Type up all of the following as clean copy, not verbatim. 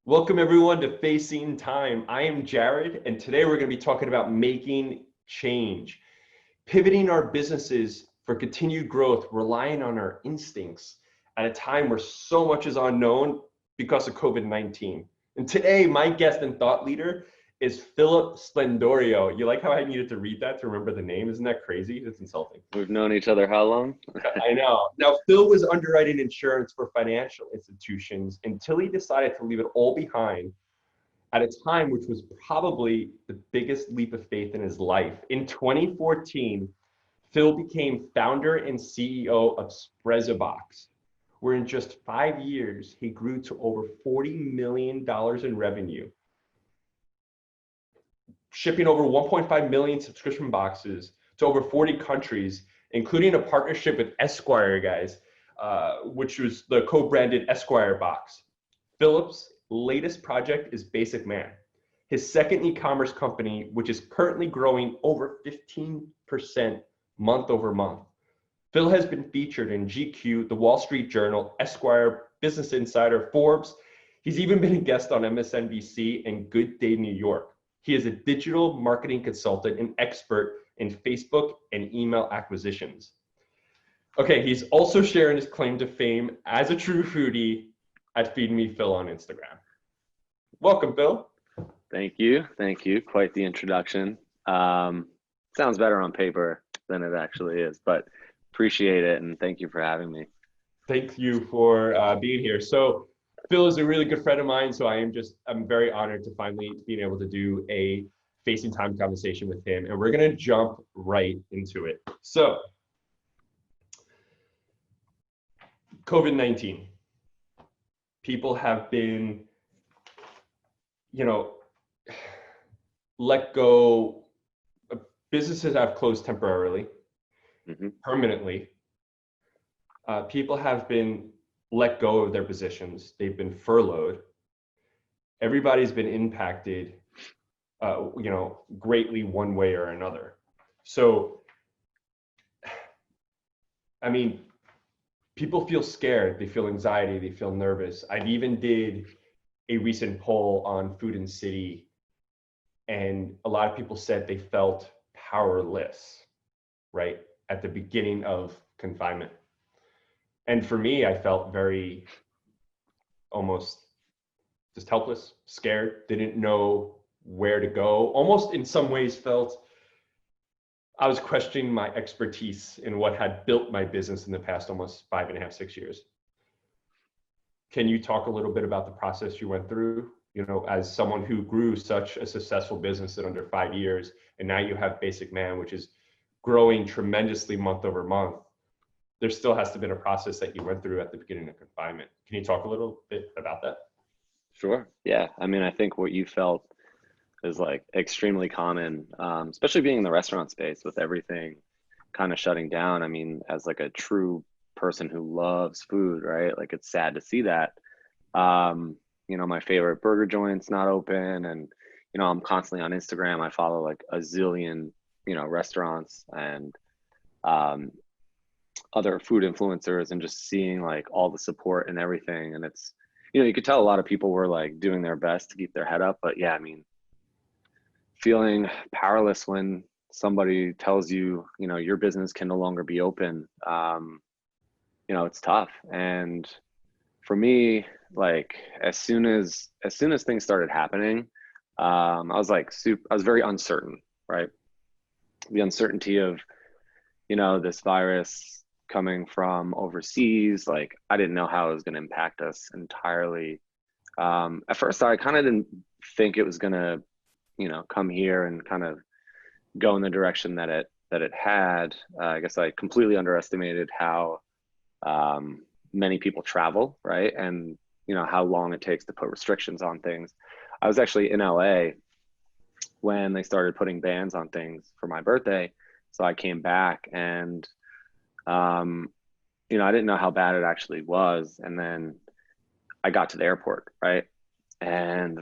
Welcome everyone to Facing Time. I am Jared, and today we're going to be talking about making change, pivoting our businesses for continued growth, relying on our instincts at a time where so much is unknown because of COVID-19. And today, my guest and thought leader is Philip Sblendorio. You like how I needed to read that to remember the name? Isn't that crazy? That's insulting. We've known each other how long? I know. Now, Phil was underwriting insurance for financial institutions until he decided to leave it all behind at a time which was probably the biggest leap of faith in his life. In 2014, Phil became founder and CEO of Sbrendorio, where in just 5 years, he grew to over $40 million in revenue, shipping over 1.5 million subscription boxes to over 40 countries, including a partnership with Esquire, guys, which was the co-branded Esquire box. Philip's latest project is Basic Man, his second e-commerce company, which is currently growing over 15% month over month. Phil has been featured in GQ, The Wall Street Journal, Esquire, Business Insider, Forbes. He's even been a guest on MSNBC and Good Day New York. He is a digital marketing consultant and expert in Facebook and email acquisitions. Okay, he's also sharing his claim to fame as a true foodie at Feed Me Phil on Instagram. Welcome, Phil. Thank you. Thank you. Quite the introduction. Sounds better on paper than it actually is, but appreciate it and thank you for having me. Thank you for being here. So Phil is a really good friend of mine, so I'm very honored to finally being able to do a Facing Time conversation with him, and we're gonna jump right into it. So, COVID-19. People have been, let go. Businesses have closed temporarily, permanently. People have been let go of their positions. They've been furloughed. Everybody's been impacted, greatly one way or another. So, I mean, people feel scared, they feel anxiety, they feel nervous. I even did a recent poll on Food and City, and a lot of people said they felt powerless, right, at the beginning of confinement. And for me, I felt very almost just helpless, scared, didn't know where to go, almost in some ways felt I was questioning my expertise in what had built my business in the past almost 5.5, 6 years. Can you talk a little bit about the process you went through, as someone who grew such a successful business in under 5 years, and now you have Basic Man, which is growing tremendously month over month? There still has to have been a process that you went through at the beginning of confinement. Can you talk a little bit about that? Sure. Yeah. I mean, I think what you felt is like extremely common, especially being in the restaurant space with everything kind of shutting down. I mean, as like a true person who loves food, right? Like it's sad to see that. My favorite burger joint's not open, and I'm constantly on Instagram. I follow like a zillion, restaurants and other food influencers, and just seeing like all the support and everything. And it's, you could tell a lot of people were like doing their best to keep their head up. But yeah, I mean, feeling powerless when somebody tells you, your business can no longer be open, it's tough. And for me, like as soon as things started happening, I was very uncertain, right? The uncertainty of, this virus coming from overseas, like I didn't know how it was going to impact us entirely. At first, I kind of didn't think it was going to, come here and kind of go in the direction that it had. I guess I completely underestimated how many people travel, right? And how long it takes to put restrictions on things. I was actually in LA when they started putting bans on things for my birthday. So I came back and, I didn't know how bad it actually was. And then I got to the airport, right? And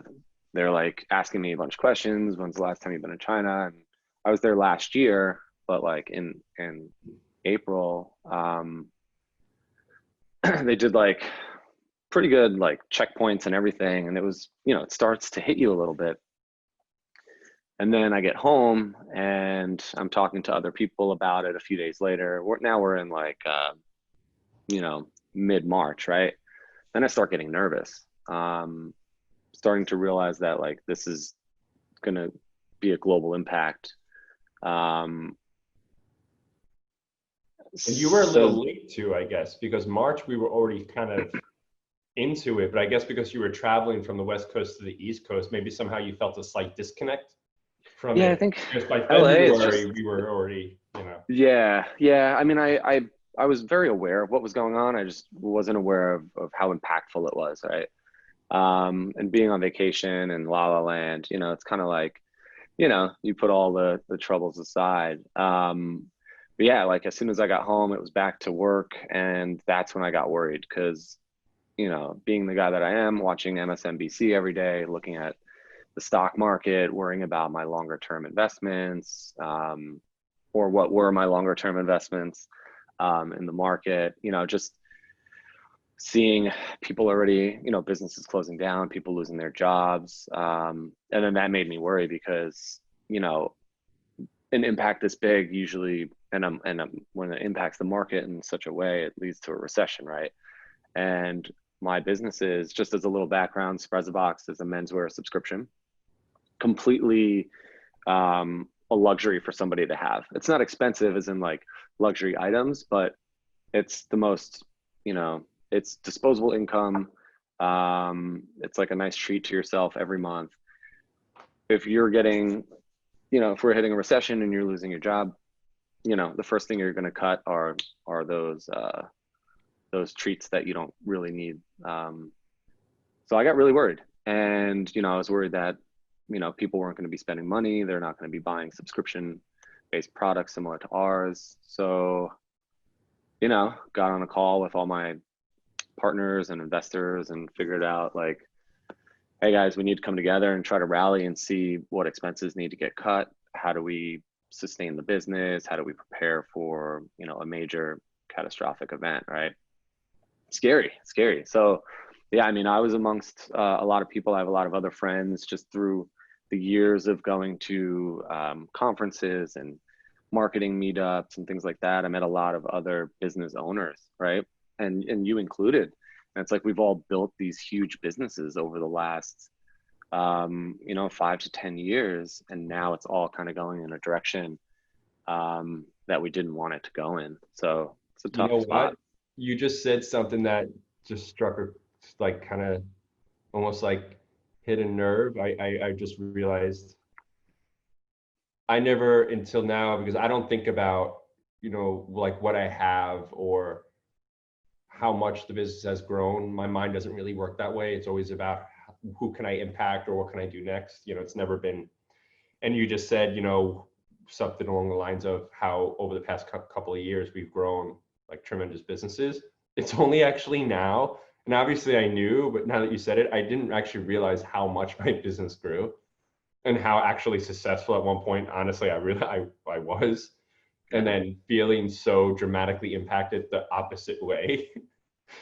they're like asking me a bunch of questions. When's the last time you've been in China? And I was there last year, but like in April, they did like pretty good like checkpoints and everything. And it was, it starts to hit you a little bit. And then I get home and I'm talking to other people about it a few days later. We're in like, mid-March, right? Then I start getting nervous, starting to realize that like this is going to be a global impact. And you were a little late too, I guess, because March we were already kind of into it, but I guess because you were traveling from the West Coast to the East Coast, maybe somehow you felt a slight disconnect from Yeah, I it. think Just by LA is just, February, we were already, yeah. I mean, I was very aware of what was going on. I just wasn't aware of how impactful it was, right? And being on vacation in La La Land, it's kind of like, you put all the troubles aside. But yeah, like as soon as I got home, it was back to work, and that's when I got worried because, being the guy that I am, watching MSNBC every day, looking at the stock market, worrying about my longer term investments, or what were my longer term investments in the market, just seeing people already, businesses closing down, people losing their jobs. And then that made me worry because, an impact this big usually, when it impacts the market in such a way, it leads to a recession, right? And my business is, just as a little background, Spreadsbox is a menswear subscription, completely a luxury for somebody to have. It's not expensive as in like luxury items, but it's the most, it's disposable income. It's like a nice treat to yourself every month. If you're getting, if we're hitting a recession and you're losing your job, the first thing you're going to cut are those treats that you don't really need. So I got really worried, and I was worried that people weren't going to be spending money. They're not going to be buying subscription-based products similar to ours. So got on a call with all my partners and investors and figured out like, hey guys, we need to come together and try to rally and see what expenses need to get cut. How do we sustain the business? How do we prepare for, a major catastrophic event, right? Scary. So yeah, I mean, I was amongst a lot of people. I have a lot of other friends just through the years of going to conferences and marketing meetups and things like that. I met a lot of other business owners, right? And you included. And it's like we've all built these huge businesses over the last 5 to 10 years, and now it's all kind of going in a direction that we didn't want it to go in. So it's a You tough know spot. what? You just said something that just struck a like kind of almost like hit a nerve. I just realized I never until now, because I don't think about, like what I have or how much the business has grown. My mind doesn't really work that way. It's always about who can I impact or what can I do next. It's never been, and you just said, something along the lines of how over the past couple of years we've grown like tremendous businesses. It's only actually now, and obviously I knew, but now that you said it, I didn't actually realize how much my business grew and how actually successful at one point, honestly, I was. And then feeling so dramatically impacted the opposite way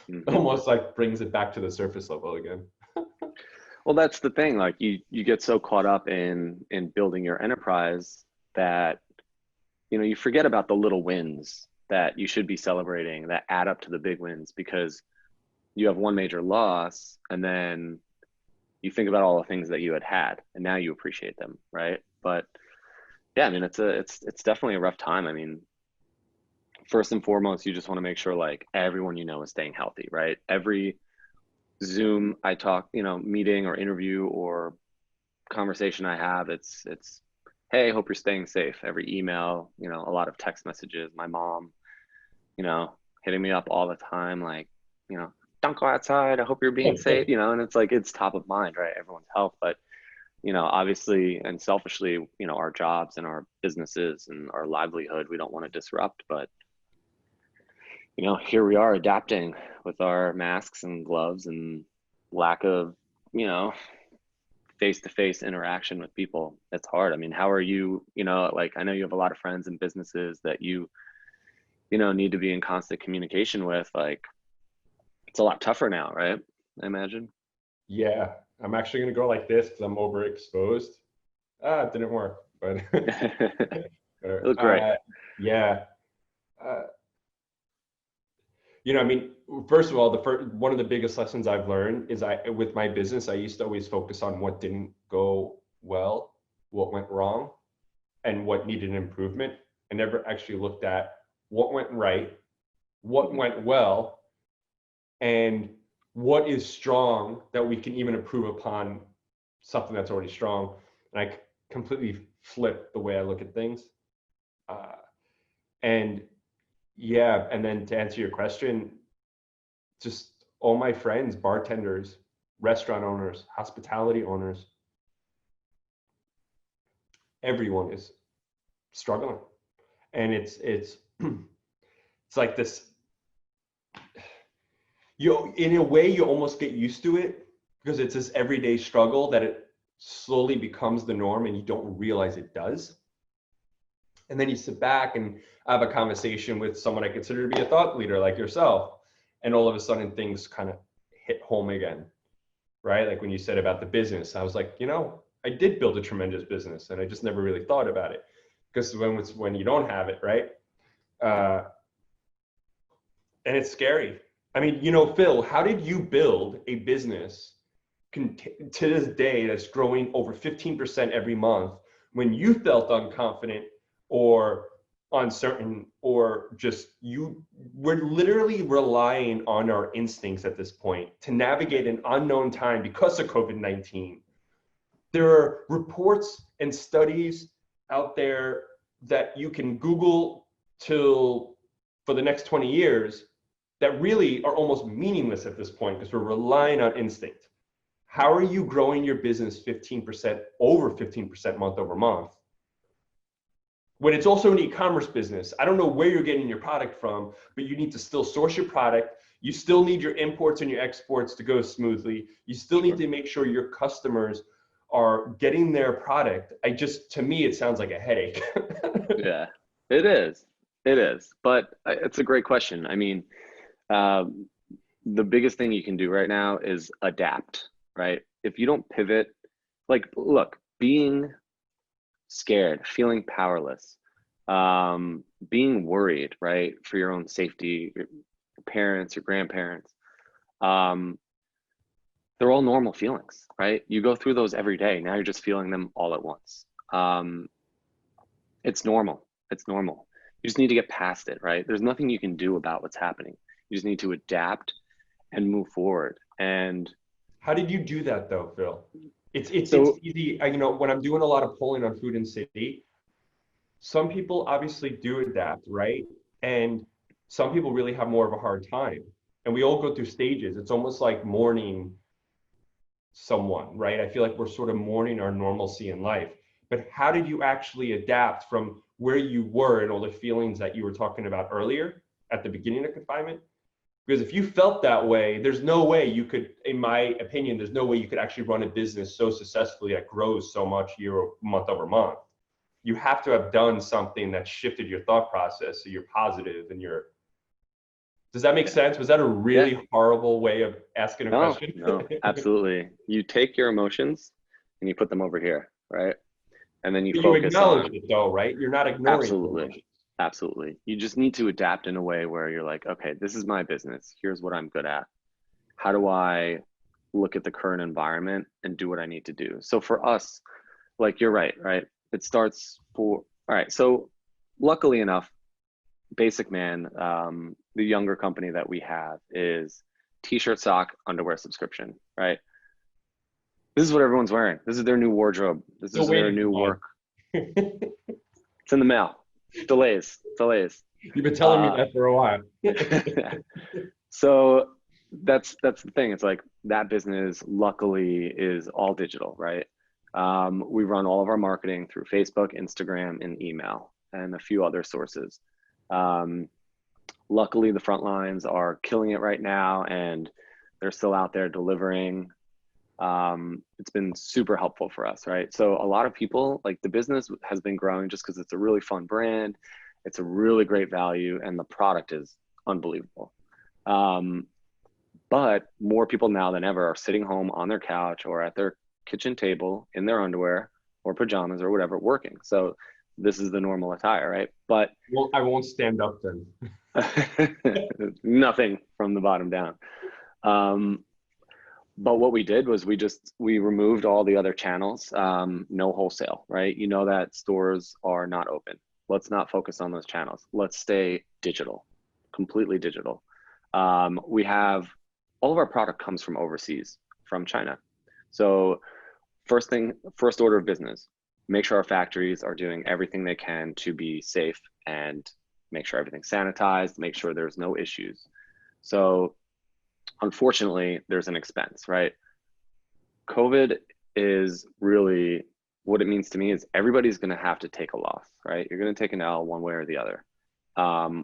Mm-hmm. almost like brings it back to the surface level again. Well, that's the thing. Like you get so caught up in building your enterprise that you forget about the little wins that you should be celebrating that add up to the big wins, because you have one major loss and then you think about all the things that you had and now you appreciate them, right? But yeah, I mean, it's definitely a rough time. I mean, first and foremost, you just want to make sure like everyone is staying healthy, right? Every Zoom I talk, meeting or interview or conversation I have, it's hey, hope you're staying safe. Every email, a lot of text messages. My mom, hitting me up all the time, like, don't go outside. I hope you're being safe, and it's like it's top of mind, right? Everyone's health, but obviously and selfishly, our jobs and our businesses and our livelihood, we don't want to disrupt, but here we are adapting with our masks and gloves and lack of, face-to-face interaction with people. It's hard. I mean, how are you, like, I know you have a lot of friends and businesses that you need to be in constant communication with. Like, it's a lot tougher now, right? I imagine. Yeah, I'm actually gonna go like this because I'm overexposed. It didn't work, but You look great. yeah. Uh, I mean, first of all, one of the biggest lessons I've learned is with my business, I used to always focus on what didn't go well, what went wrong, and what needed improvement. I never actually looked at what went right, what Mhm. went well, and what is strong that we can even improve upon something that's already strong. And I completely flip the way I look at things. Uh, and yeah, and then to answer your question, just all my friends, bartenders, restaurant owners, hospitality owners, everyone is struggling. And it's it's like this, in a way you almost get used to it because it's this everyday struggle that it slowly becomes the norm and you don't realize it does. And then you sit back and have a conversation with someone I consider to be a thought leader like yourself, and all of a sudden things kind of hit home again, right? Like when you said about the business, I was like, I did build a tremendous business and I just never really thought about it because when you don't have it, right? uh, and it's scary. I mean, Phil, how did you build a business to this day that's growing over 15% every month when you felt unconfident or uncertain, or just we're literally relying on our instincts at this point to navigate an unknown time because of COVID-19. There are reports and studies out there that you can Google till for the next 20 years that really are almost meaningless at this point because we're relying on instinct. How are you growing your business 15%, over 15% month over month, when it's also an e-commerce business? I don't know where you're getting your product from, but you need to still source your product. You still need your imports and your exports to go smoothly. You still need Sure. to make sure your customers are getting their product. To me, it sounds like a headache. Yeah, it is. It is. But it's a great question. I mean, um, the biggest thing you can do right now is adapt, right? If you don't pivot, like, look, being scared, feeling powerless, being worried, right, for your own safety, your parents, your grandparents, um, they're all normal feelings, right? You go through those every day. Now you're just feeling them all at once. Um, it's normal. It's normal. You just need to get past it, right? There's nothing you can do about what's happening. You just need to adapt and move forward. And How did you do that though, Phil? It's so, easy. When I'm doing a lot of polling on Food and City, some people obviously do adapt, right? And some people really have more of a hard time. And we all go through stages. It's almost like mourning someone, right? I feel like we're sort of mourning our normalcy in life. But how did you actually adapt from where you were and all the feelings that you were talking about earlier at the beginning of confinement? Because if you felt that way, there's no way you could, in my opinion, there's no way you could actually run a business so successfully that grows so much month over month. You have to have done something that shifted your thought process so you're positive and you're. Does that make yeah, sense? Was that a yeah, really horrible way of asking a no, question? no, absolutely. You take your emotions and you put them over here, right? And then you But you focus acknowledge on, it though, right? You're not ignoring your absolutely, emotions. absolutely. You just need to adapt in a way where you're like, okay, this is my business. Here's what I'm good at. How do I look at the current environment and do what I need to do? So for us, like, you're right, right? It starts for, all right. So luckily enough, Basic Man, the younger company that we have, is t-shirt, sock, underwear subscription, right? This is what everyone's wearing. This is their new wardrobe. This Still is their waiting for new mine. work. It's in the mail. Delays, delays. You've been telling me Uh, that for a while. so that's the thing. It's like that business luckily is all digital, right? We run all of our marketing through Facebook, Instagram, and email, and a few other sources. Um, Luckily, the front lines are killing it right now, and they're still out there delivering. It's been super helpful for us, right? So a lot of people, like, the business has been growing just because it's a really fun brand, it's a really great value, and the product is unbelievable. Um, But more people now than ever are sitting home on their couch or at their kitchen table in their underwear or pajamas or whatever working. So this is the normal attire, right? But Well, I won't stand up then. nothing from the bottom down. But what we did was we removed all the other channels, no wholesale, right? You know that stores are not open. Let's not focus on those channels. Let's stay digital, completely digital. We have all of our product comes from overseas, from China. So first order of business, make sure our factories are doing everything they can to be safe and make sure everything's sanitized, make sure there's no issues. So unfortunately, there's an expense, right? COVID is really, what it means to me is everybody's going to have to take a loss, right? You're going to take an L one way or the other,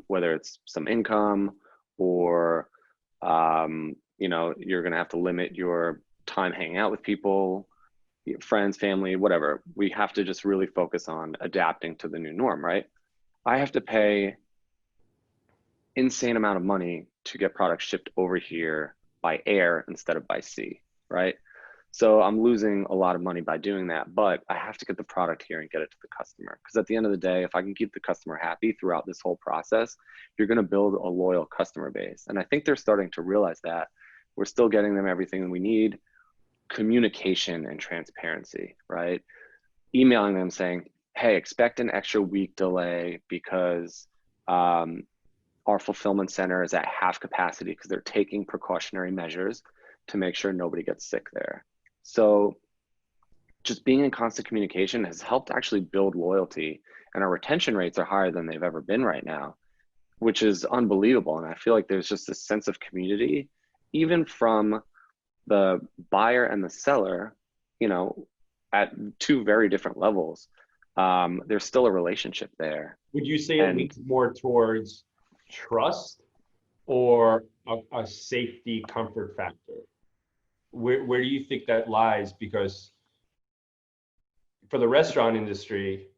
whether it's some income or, you're going to have to limit your time hanging out with people, your friends, family, whatever. We have to just really focus on adapting to the new norm, right? I have to pay insane amount of money to get products shipped over here by air instead of by sea, right? So I'm losing a lot of money by doing that, but I have to get the product here and get it to the customer. Because at the end of the day, if I can keep the customer happy throughout this whole process, you're going to build a loyal customer base. And I think they're starting to realize that. We're still getting them everything we need. Communication and transparency, right? Emailing them saying, hey, expect an extra week delay because our fulfillment center is at half capacity because they're taking precautionary measures to make sure nobody gets sick there. So just being in constant communication has helped actually build loyalty, and our retention rates are higher than they've ever been right now, which is unbelievable. And I feel like there's just this sense of community, even from the buyer and the seller, at two very different levels. There's still a relationship there. Would you say it leans more towards trust or a safety comfort factor? Where do you think that lies? Because for the restaurant industry,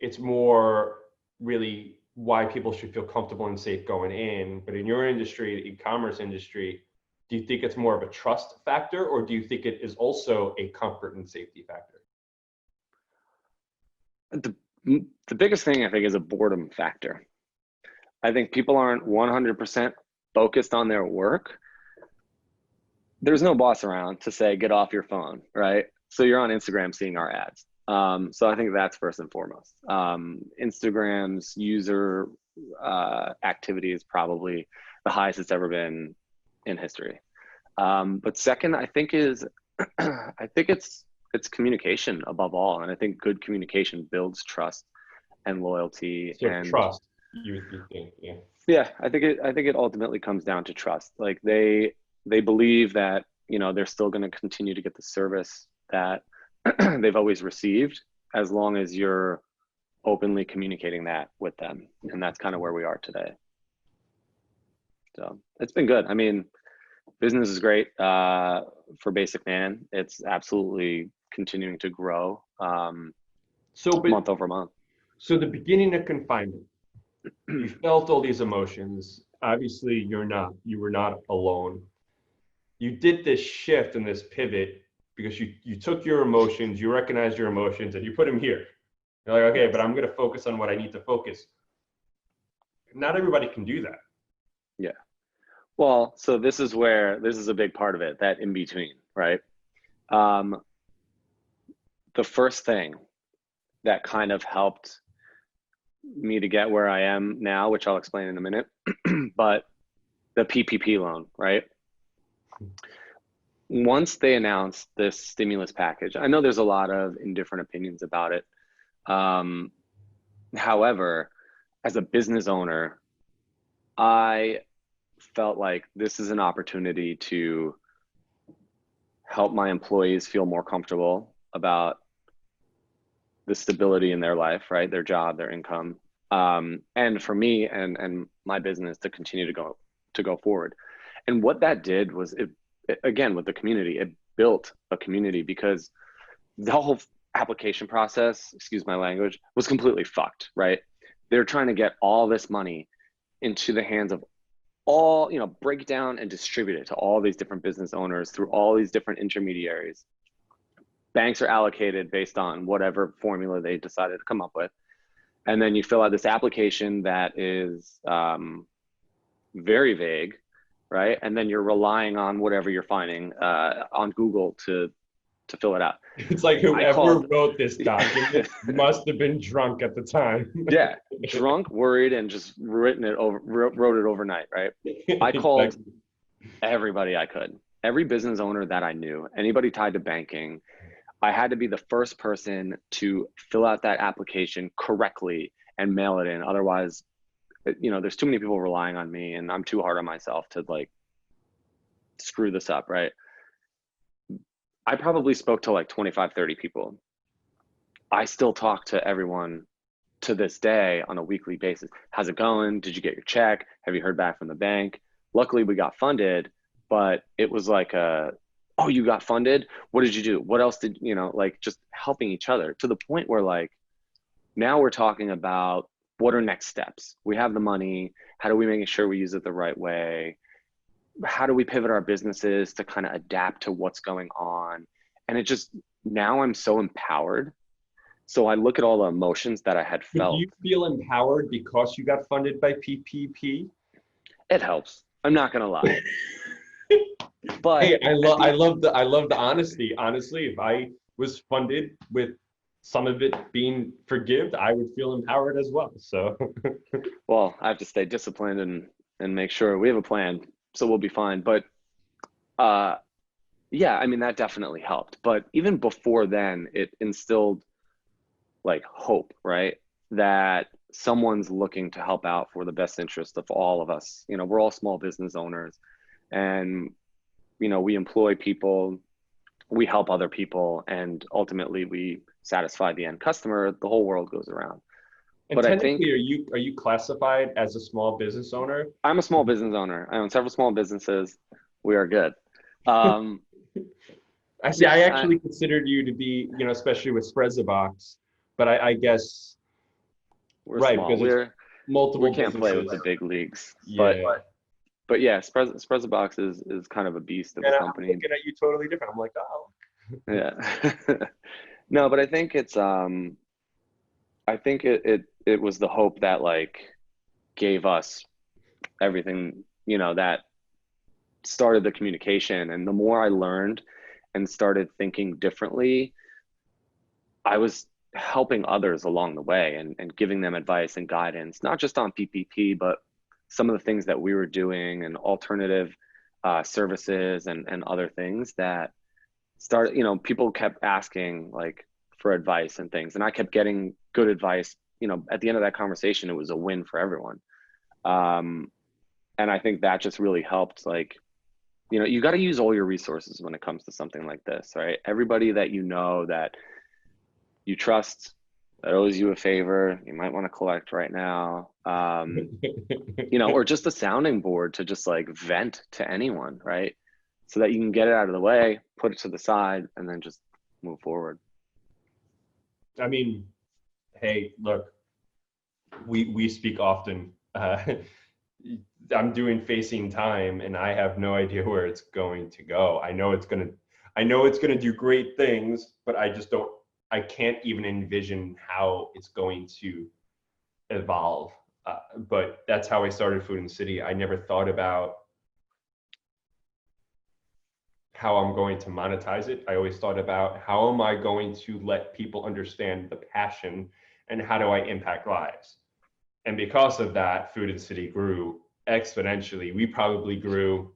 it's more really why people should feel comfortable and safe going in. But in your industry, the e-commerce industry, do you think it's more of a trust factor, or do you think it is also a comfort and safety factor? The biggest thing I think is a boredom factor. I think people aren't 100% focused on their work. There's no boss around to say, get off your phone, right? So you're on Instagram seeing our ads. So I think that's first and foremost. Instagram's user activity is probably the highest it's ever been in history. But second, I think it's communication above all. And I think good communication builds trust and loyalty. So and trust, you think, yeah. Yeah, I think it ultimately comes down to trust. Like they believe that, they're still going to continue to get the service that they've always received, as long as you're openly communicating that with them. And that's kind of where we are today. So it's been good. I mean, business is great for Basic Man. It's absolutely continuing to grow month over month. So the beginning of confinement, you felt all these emotions. Obviously, you were not alone. You did this shift and this pivot because you took your emotions, you recognized your emotions, and you put them here. You're like, okay, but I'm going to focus on what I need to focus. Not everybody can do that. Yeah. Well, so this is a big part of it, that in between, right? The first thing that kind of helped me to get where I am now, which I'll explain in a minute, but the PPP loan, right? Once they announced this stimulus package, I know there's a lot of indifferent opinions about it. However, as a business owner, I felt like this is an opportunity to help my employees feel more comfortable about the stability in their life, right? Their job, their income. And for me and my business to continue to go forward. And what that did was, it again, with the community, it built a community, because the whole application process, excuse my language, was completely fucked, right? They're trying to get all this money into the hands of all, break down and distribute it to all these different business owners through all these different intermediaries. Banks are allocated based on whatever formula they decided to come up with. And then you fill out this application that is very vague, right? And then you're relying on whatever you're finding on Google to fill it out. It's like whoever wrote this document must have been drunk at the time. Yeah, drunk, worried, and just wrote it overnight, right? I called everybody I could, every business owner that I knew, anybody tied to banking. I had to be the first person to fill out that application correctly and mail it in. Otherwise, there's too many people relying on me, and I'm too hard on myself to like screw this up, right? I probably spoke to like 25, 30 people. I still talk to everyone to this day on a weekly basis. How's it going? Did you get your check? Have you heard back from the bank? Luckily, we got funded, but it was like oh, you got funded? What did you do? What else did, like just helping each other to the point where like now we're talking about what are next steps? We have the money. How do we make sure we use it the right way? How do we pivot our businesses to kind of adapt to what's going on? And it just, now I'm so empowered. So I look at all the emotions that I had felt. Do you feel empowered because you got funded by PPP? It helps. I'm not gonna lie. But hey, I love the honesty. Honestly, if I was funded with some of it being forgived, I would feel empowered as well. So well, I have to stay disciplined and make sure we have a plan, so we'll be fine. But yeah, I mean, that definitely helped. But even before then, it instilled like hope, right? That someone's looking to help out for the best interest of all of us. We're all small business owners, and we employ people, we help other people, and ultimately we satisfy the end customer. The whole world goes around. And but technically, I think, are you classified as a small business owner? I'm a small business owner. I own several small businesses. We are good. I actually considered you to be, especially with Sblendorio, but I guess we're right small. because it's multiple. We can't play with the big leagues. Yeah. But yeah, Sblendorio is kind of a beast of a company. I'm looking at you totally different. I'm like, oh. Yeah. No, but I think it's I think it was the hope that like gave us everything, that started the communication. And the more I learned and started thinking differently, I was helping others along the way and giving them advice and guidance, not just on PPP, but some of the things that we were doing and alternative services and other things that started, people kept asking like for advice and things. And I kept getting good advice. At the end of that conversation, it was a win for everyone. And I think that just really helped. Like, you got to use all your resources when it comes to something like this, right? Everybody that that you trust, that owes you a favor, you might want to collect right now, or just a sounding board to just like vent to anyone, right? So that you can get it out of the way, put it to the side, and then just move forward. I mean, hey, look, we speak often. I'm doing Facing Time, and I have no idea where it's going to go. I know it's gonna do great things, but I can't even envision how it's going to evolve. But that's how I started Food and City. I never thought about how I'm going to monetize it. I always thought about how am I going to let people understand the passion and how do I impact lives? And because of that, Food and City grew exponentially. We probably grew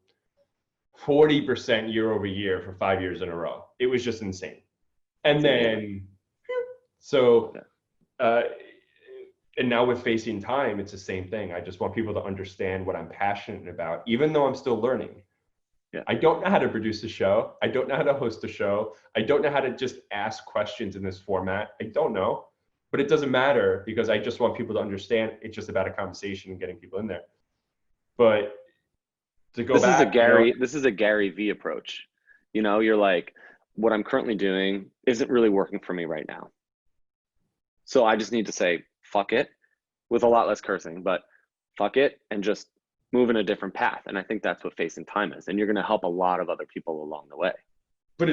40% year over year for 5 years in a row. It was just insane. And then, and now with Facing Time, it's the same thing. I just want people to understand what I'm passionate about, even though I'm still learning. Yeah. I don't know how to produce a show. I don't know how to host a show. I don't know how to just ask questions in this format. I don't know, but it doesn't matter because I just want people to understand it's just about a conversation and getting people in there. But to go back, this is a Gary V approach. You're like, what I'm currently doing isn't really working for me right now. So I just need to say, fuck it, with a lot less cursing, but fuck it, and just move in a different path. And I think that's what facing time is. And you're going to help a lot of other people along the way. But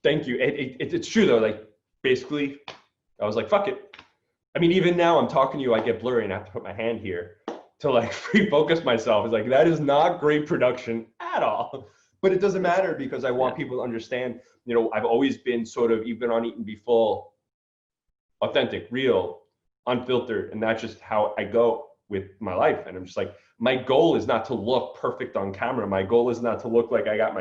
thank you. It's true though. Like basically, I was like, fuck it. I mean, even now I'm talking to you, I get blurry and I have to put my hand here to like refocus myself. It's like, that is not great production at all. But it doesn't matter because I want people to understand, you know, I've always been sort of, even on Eat and Be Full, authentic, real, unfiltered. And that's just how I go with my life. And I'm just like, my goal is not to look perfect on camera. My goal is not to look like I got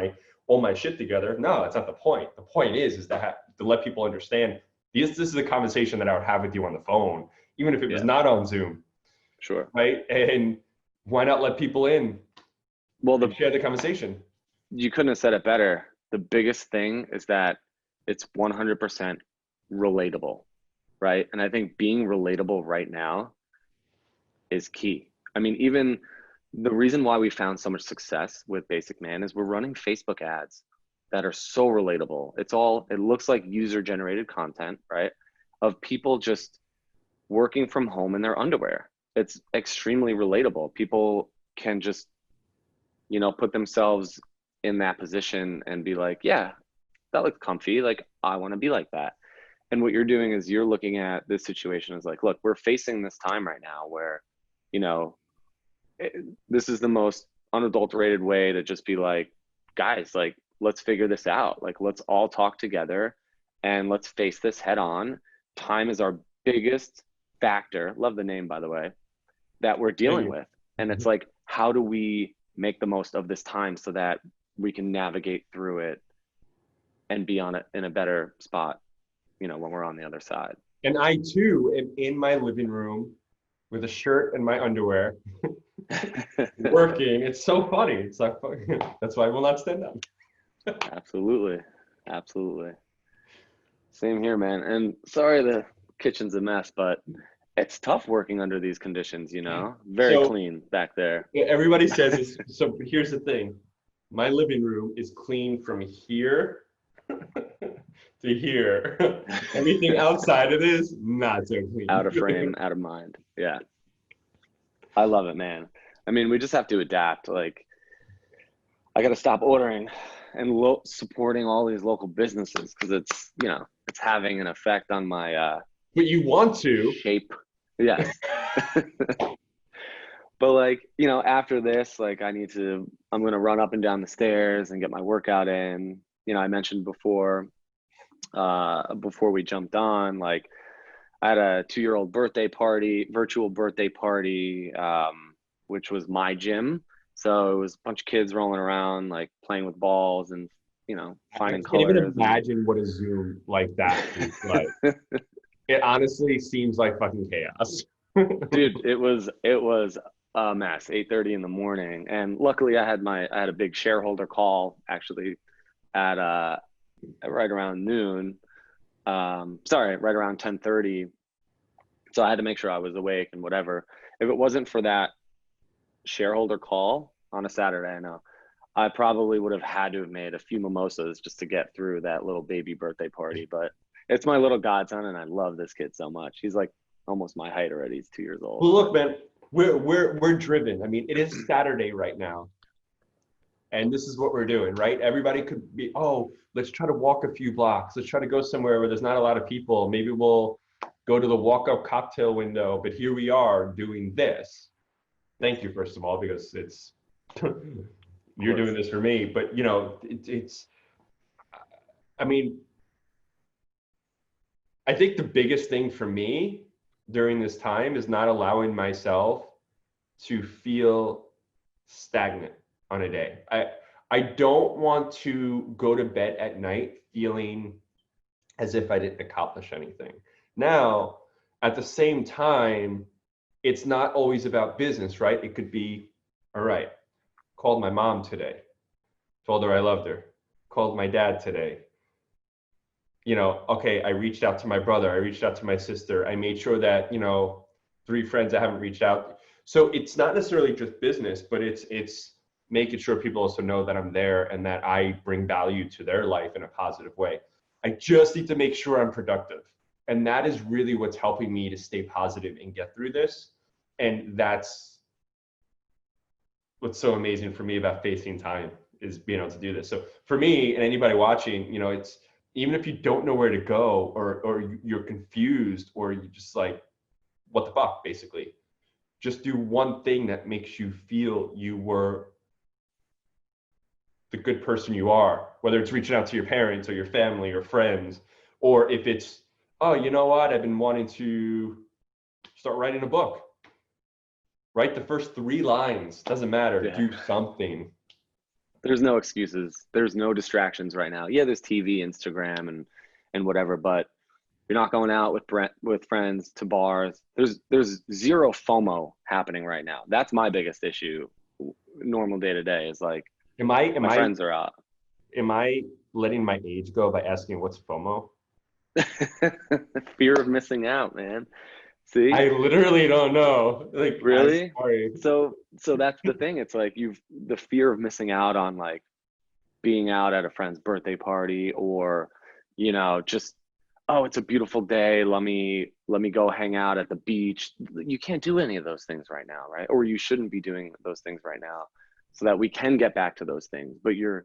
all my shit together. No, that's not the point. The point is to let people understand this is a conversation that I would have with you on the phone, even if it was not on Zoom. Sure. Right. And why not let people in? Well, share the conversation. You couldn't have said it better. The biggest thing is that it's 100% relatable, right? And I think being relatable right now is key. I mean, even the reason why we found so much success with Basic Man is we're running Facebook ads that are so relatable. It looks like user generated content, right? Of people just working from home in their underwear. It's extremely relatable. People can just, you know, put themselves in that position and be like, yeah, that looks comfy. Like, I want to be like that. And what you're doing is you're looking at this situation as like, look, we're facing this time right now where, you know, this is the most unadulterated way to just be like, guys, like, let's figure this out. Like, let's all talk together and let's face this head on. Time is our biggest factor. Love the name, by the way, that we're dealing with. And it's like, how do we make the most of this time so that we can navigate through it and be on it in a better spot, you know, when we're on the other side. And I too am in my living room with a shirt and my underwear working. It's so funny. It's like, that's why I will not stand up. Absolutely. Absolutely. Same here, man. And sorry, the kitchen's a mess, but it's tough working under these conditions, you know, very clean back there. Everybody says this. So here's the thing. My living room is clean from here to here. Everything outside of this, not so clean. Out of frame, out of mind. Yeah. I love it, man. I mean, we just have to adapt. Like, I got to stop ordering and supporting all these local businesses because it's, you know, it's having an effect on my but you want to shape. Yes. But like, you know, after this, like I'm going to run up and down the stairs and get my workout in. You know, I mentioned before we jumped on, like I had a 2-year-old virtual birthday party, which was my gym. So it was a bunch of kids rolling around, like playing with balls and, you know, finding colors. I can't even imagine what a Zoom like that is like. It honestly seems like fucking chaos. Dude, it was a mess. 8:30 in the morning, and luckily I had a big shareholder call actually at right around noon. Right around 10:30. So I had to make sure I was awake and whatever. If it wasn't for that shareholder call on a Saturday, I know I probably would have had to have made a few mimosas just to get through that little baby birthday party. But it's my little godson, and I love this kid so much. He's like almost my height already. He's 2 years old. Well, look, man, we're driven. I mean, it is Saturday right now, and this is what we're doing, right? Everybody could be, oh, let's try to walk a few blocks. Let's try to go somewhere where there's not a lot of people. Maybe we'll go to the walk-up cocktail window. But here we are doing this. Thank you, first of all, because it's you're doing this for me. But you know, it's. I mean, I think the biggest thing for me during this time is not allowing myself to feel stagnant on a day. I don't want to go to bed at night feeling as if I didn't accomplish anything. Now, at the same time, it's not always about business, right? It could be, all right, called my mom today, told her I loved her, called my dad today. You know, okay, I reached out to my brother, I reached out to my sister, I made sure that, you know, 3 friends I haven't reached out. So it's not necessarily just business, but it's making sure people also know that I'm there and that I bring value to their life in a positive way. I just need to make sure I'm productive. And that is really what's helping me to stay positive and get through this. And that's what's so amazing for me about facing time is being able to do this. So for me and anybody watching, you know, it's even if you don't know where to go, or you're confused, or you just like, what the fuck, basically, just do one thing that makes you feel you were the good person you are, whether it's reaching out to your parents or your family or friends, or if it's, oh, you know what, I've been wanting to start writing a book. Write the first 3 lines, doesn't matter, Yeah. do something. There's no excuses. There's no distractions right now. Yeah, there's TV, Instagram, and whatever, but you're not going out with friends to bars. There's zero FOMO happening right now. That's my biggest issue. Normal day to day is like Am I am my I friends are out. am I letting my age go by asking what's FOMO? Fear of missing out, man. See? I literally don't know. Like, I'm Really? sorry. So that's the thing. It's like the fear of missing out on like being out at a friend's birthday party, or just, oh, it's a beautiful day, let me go hang out at the beach. You can't do any of those things right now, right? Or you shouldn't be doing those things right now, so that we can get back to those things. But you're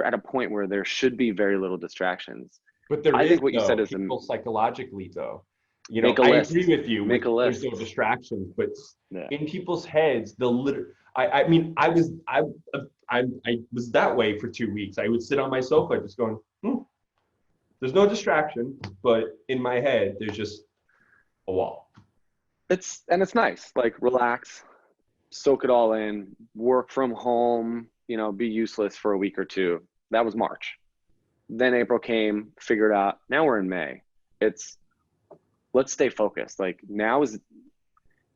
at a point where there should be very little distractions. But there I is, think what you said though, is people psychologically, though. You know, make a I agree list. with you Make with a there's no list. distractions, but Yeah. in people's heads, the liter I mean, I was that way for 2 weeks. I would sit on my sofa just going, there's no distraction, but in my head, there's just a wall. It's nice. Like, relax, soak it all in, work from home, be useless for a week or two. That was March. Then April came, figured out. Now we're in May. Let's stay focused. Like, now is,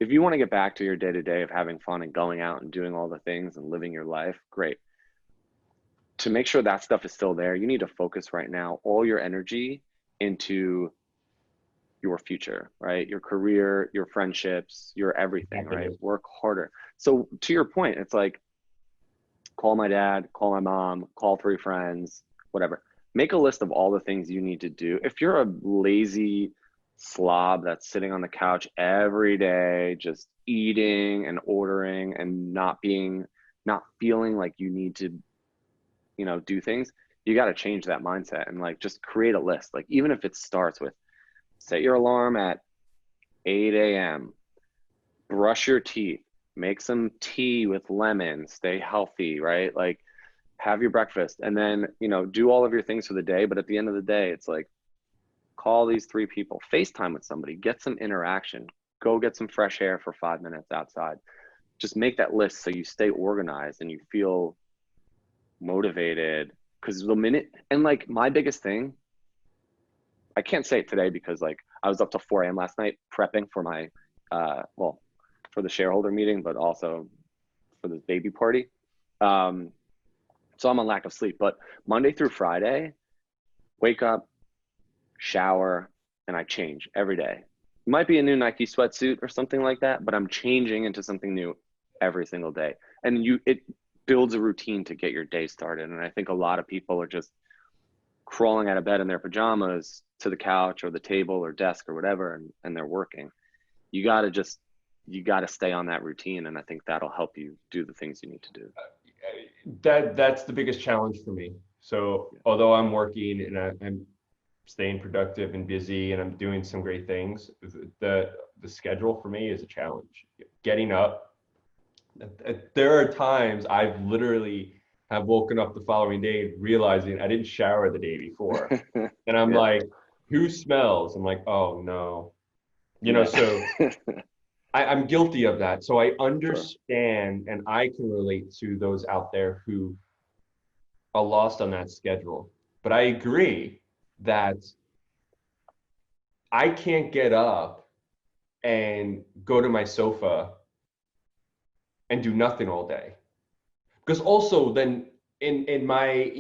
if you want to get back to your day to day of having fun and going out and doing all the things and living your life, great. To make sure that stuff is still there, you need to focus right now all your energy into your future, right? Your career, your friendships, your everything, right? Exactly. Work harder. So to your point, it's like, call my dad, call my mom, call 3 friends, whatever. Make a list of all the things you need to do. If you're a lazy slob that's sitting on the couch every day, just eating and ordering and not feeling like you need to, do things, you got to change that mindset and like just create a list. Like, even if it starts with, set your alarm at 8 a.m., brush your teeth, make some tea with lemon, stay healthy, right? Like, have your breakfast, and then, do all of your things for the day. But at the end of the day, it's like, call these 3 people, FaceTime with somebody, get some interaction, go get some fresh air for 5 minutes outside. Just make that list so you stay organized and you feel motivated. Because the minute, and like, my biggest thing, I can't say it today because like I was up till 4 a.m. last night prepping for my, for the shareholder meeting, but also for this baby party. So I'm on lack of sleep, but Monday through Friday, wake up, shower, and I change every day. It might be a new Nike sweatsuit or something like that, but I'm changing into something new every single day. And it builds a routine to get your day started. And I think a lot of people are just crawling out of bed in their pajamas to the couch or the table or desk or whatever, and they're working. You got to stay on that routine, and I think that'll help you do the things you need to do. That's the biggest challenge for me. So although I'm working and I'm staying productive and busy and I'm doing some great things, the schedule for me is a challenge. Getting up, there are times I've literally have woken up the following day realizing I didn't shower the day before, and I'm Yeah. like, who smells? I'm like, oh no, Yeah. so I'm guilty of that. So I Sure. understand and I can relate to those out there who are lost on that schedule. But I agree that I can't get up and go to my sofa and do nothing all day. Because also then in my,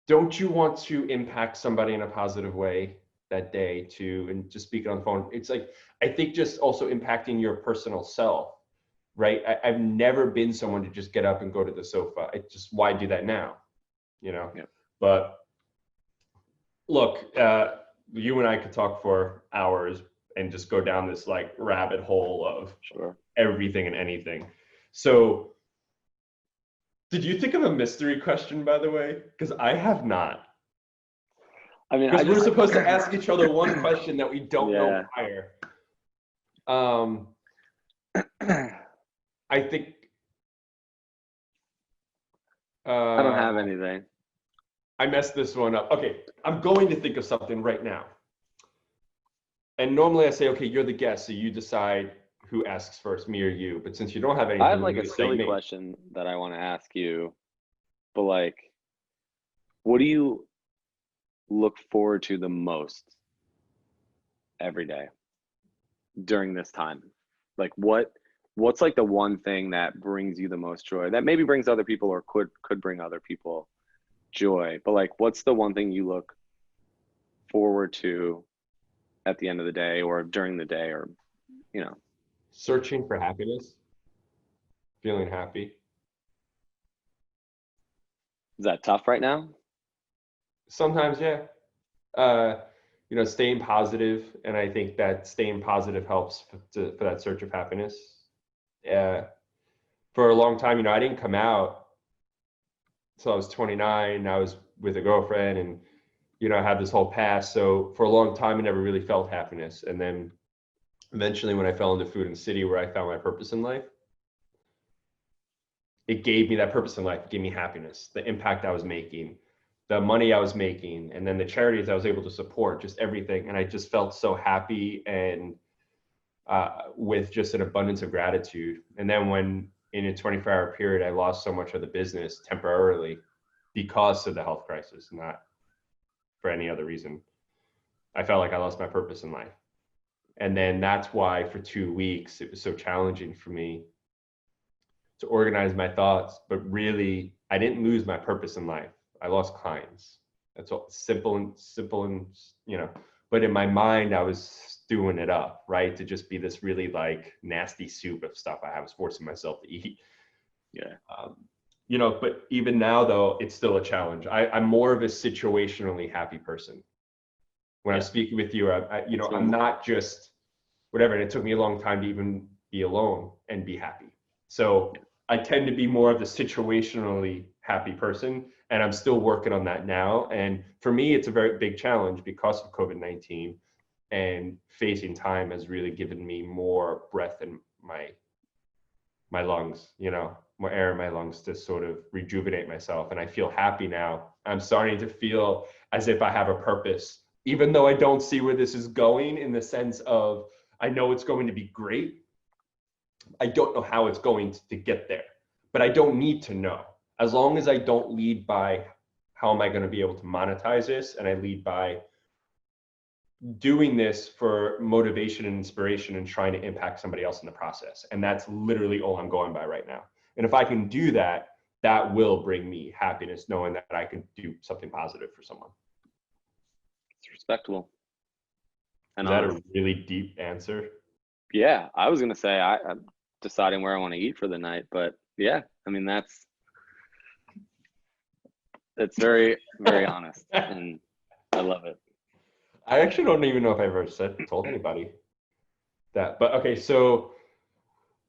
don't you want to impact somebody in a positive way that day too? And just speaking on the phone, it's like, I think just also impacting your personal self, right? I've never been someone to just get up and go to the sofa. Why do that now? Yeah. But look, you and I could talk for hours and just go down this like rabbit hole of Sure. everything and anything. So did you think of a mystery question, by the way? Because I have not. I mean, I Because we're just, supposed to ask each other one question that we don't know yeah. prior. Um, I think I don't uh, have anything. I messed this one up. Okay, I'm going to think of something right now. And normally I say, okay, you're the guest, so you decide who asks first, me or you. But since you don't have I anything, have I'm like a going to say silly me. question that I want to ask you, but like, what do you look forward to the most every day during this time? Like what's like the one thing that brings you the most joy that maybe brings other people or could bring other people joy, but like what's the one thing you look forward to at the end of the day or during the day, or you know, Searching for happiness, feeling happy. is that tough right now? Sometimes, yeah. Uh, staying positive, and I think that staying positive helps for that search of happiness. Uh, for a long time, I didn't come out until I was 29. I was with a girlfriend, and I had this whole past. So for a long time, I never really felt happiness. And then eventually, when I fell into food and city, where I found my purpose in life, it gave me that purpose in life. It gave me happiness, the impact I was making, the money I was making, and then the charities I was able to support, just everything. And I just felt so happy and with just an abundance of gratitude. And then when in a 24-hour period, I lost so much of the business temporarily because of the health crisis, not for any other reason. I felt like I lost my purpose in life. And then that's why for 2 weeks, it was so challenging for me to organize my thoughts. But really, I didn't lose my purpose in life. I lost clients. That's all simple and, but in my mind, I was stewing it up, right? To just be this really like nasty soup of stuff I was forcing myself to eat. Yeah. But even now though, it's still a challenge. I'm more of a situationally happy person. When I'm Yeah. speaking with you, I'm not just whatever. And it took me a long time to even be alone and be happy. So I tend to be more of the situationally happy person, and I'm still working on that now. And for me, it's a very big challenge because of COVID-19, and facing time has really given me more breath in my lungs, more air in my lungs to sort of rejuvenate myself. And I feel happy now. I'm starting to feel as if I have a purpose, even though I don't see where this is going, in the sense of I know it's going to be great. I don't know how it's going to get there, but I don't need to know. As long as I don't lead by how am I going to be able to monetize this, and I lead by doing this for motivation and inspiration and trying to impact somebody else in the process. And that's literally all I'm going by right now. And if I can do that, that will bring me happiness, knowing that I can do something positive for someone. It's respectable and Is that honest. a really deep answer? Yeah, I was gonna say I'm deciding where I want to eat for the night, but yeah, I mean that's very, very honest, and I love it. I actually don't even know if I've ever told anybody that. But okay, so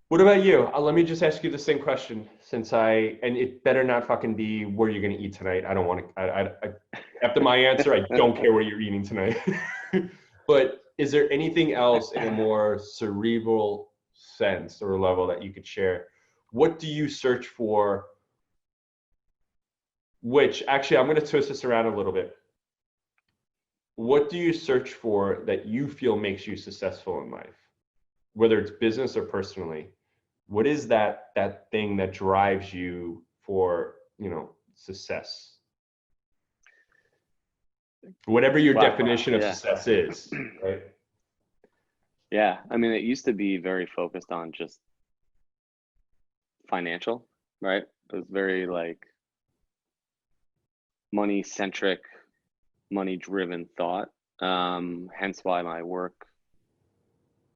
what about you? Let me just ask you the same question, and it better not fucking be where you're gonna eat tonight. I don't want to. After my answer, I don't care where you're eating tonight. But is there anything else in a more cerebral sense or level that you could share? What do you search for? Which actually, I'm going to twist this around a little bit. What do you search for that you feel makes you successful in life, whether it's business or personally? What is that thing that drives you for success? Whatever your Wow. definition of Yeah. success is, right? Yeah. I mean, it used to be very focused on just financial, right? It was very like money centric, money driven thought. Hence why my work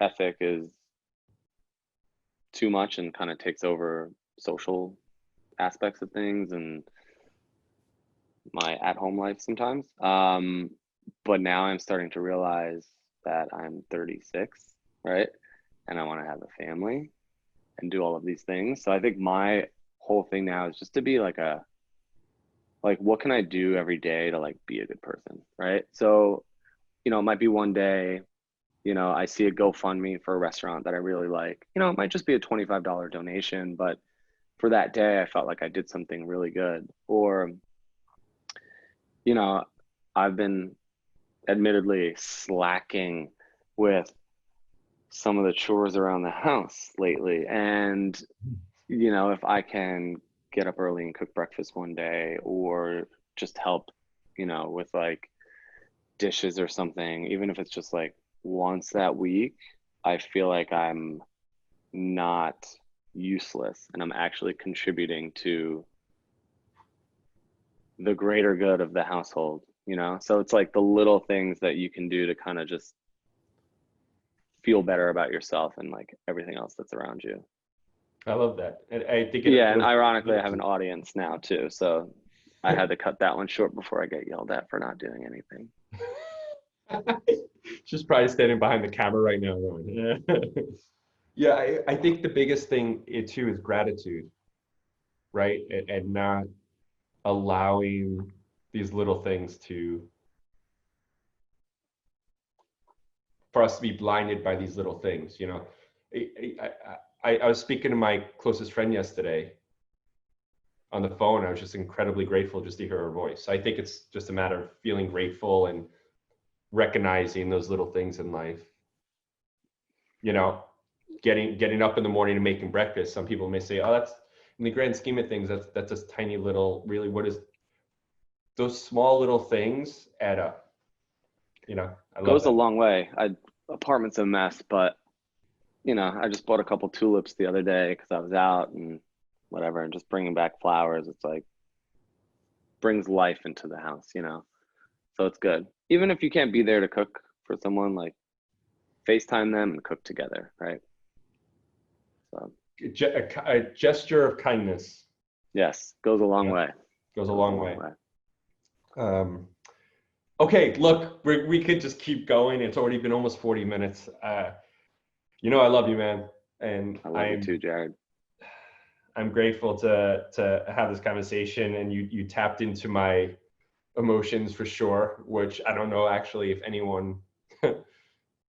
ethic is too much and kind of takes over social aspects of things and my at home life sometimes. But now I'm starting to realize that I'm 36, right? And I want to have a family. and do all of these things. So I think my whole thing now is just to be like what can I do every day to like be a good person, right? So, you know, it might be one day, you know, I see a GoFundMe for a restaurant that I really like. You know, it might just be a $25 donation, but for that day, I felt like I did something really good. Or, you know, I've been admittedly slacking with some of the chores around the house lately. And, you know, if I can get up early and cook breakfast one day or just help, you know, with like dishes or something, even if it's just like once that week, I feel like I'm not useless and I'm actually contributing to the greater good of the household, you know? So it's like the little things that you can do to kind of just feel better about yourself and like everything else that's around you. I love that. And I think Yeah, and ironically, I have an audience now too, so I had to cut that one short before I get yelled at for not doing anything. She's probably standing behind the camera right now going, yeah. Yeah, I think the biggest thing too is gratitude, right? And not allowing these little things for us to be blinded by these little things, you know. I was speaking to my closest friend yesterday on the phone. I was just incredibly grateful just to hear her voice. I think it's just a matter of feeling grateful and recognizing those little things in life. You know, getting up in the morning and making breakfast. Some people may say, "Oh, that's in the grand scheme of things, that's a tiny little." Really, what is those small little things add up? You know, I love Goes a that. long way. Apartment's a mess, but you know, I just bought a couple tulips the other day because I was out and whatever, and just bringing back flowers. It's like brings life into the house, you know. So it's good. Even if you can't be there to cook for someone, like FaceTime them and cook together, right? So A gesture of kindness. yes, goes a long Yeah, way. goes a Goes a long long way. way. Okay, look, we could just keep going. It's already been almost 40 minutes. You know, I love you, man, and I love you too, Jared. I'm grateful to have this conversation. And you tapped into my emotions for sure, which I don't know actually if anyone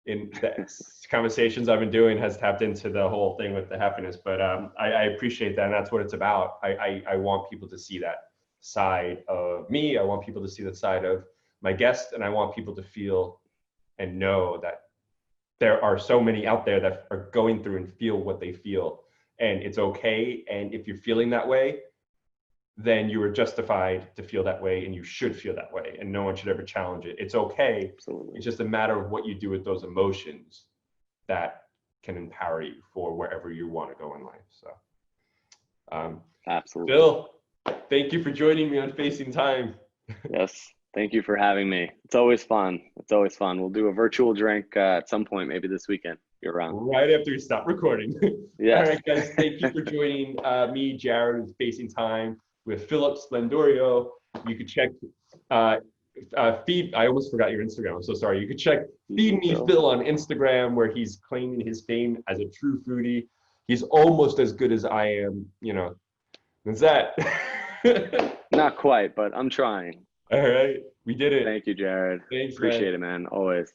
in the conversations I've been doing has tapped into the whole thing with the happiness. But I appreciate that, and that's what it's about. I want people to see that side of me. I want people to see the side of my guest, and I want people to feel and know that there are so many out there that are going through and feel what they feel, and it's okay. And if you're feeling that way, then you are justified to feel that way, and you should feel that way, and no one should ever challenge it. It's okay. Absolutely. It's just a matter of what you do with those emotions that can empower you for wherever you want to go in life. So Absolutely. Bill, thank you for joining me on Facing Time. Yes, thank you for having me. It's always fun. It's always fun. We'll do a virtual drink at some point, maybe this weekend. You're around. Right after we stop recording. All Yes. right, guys, thank you for joining me, Jared, with Facing Time with Philip Sblendorio. You could check feed. I almost forgot your Instagram. I'm so sorry. You could check Feed Me Phil on Instagram, where he's claiming his fame as a true foodie. He's almost as good as I am. You know, that's that. Not quite, but I'm trying. All right, we did it. Thank you, Jared. Thanks, man. Appreciate it, man. Always.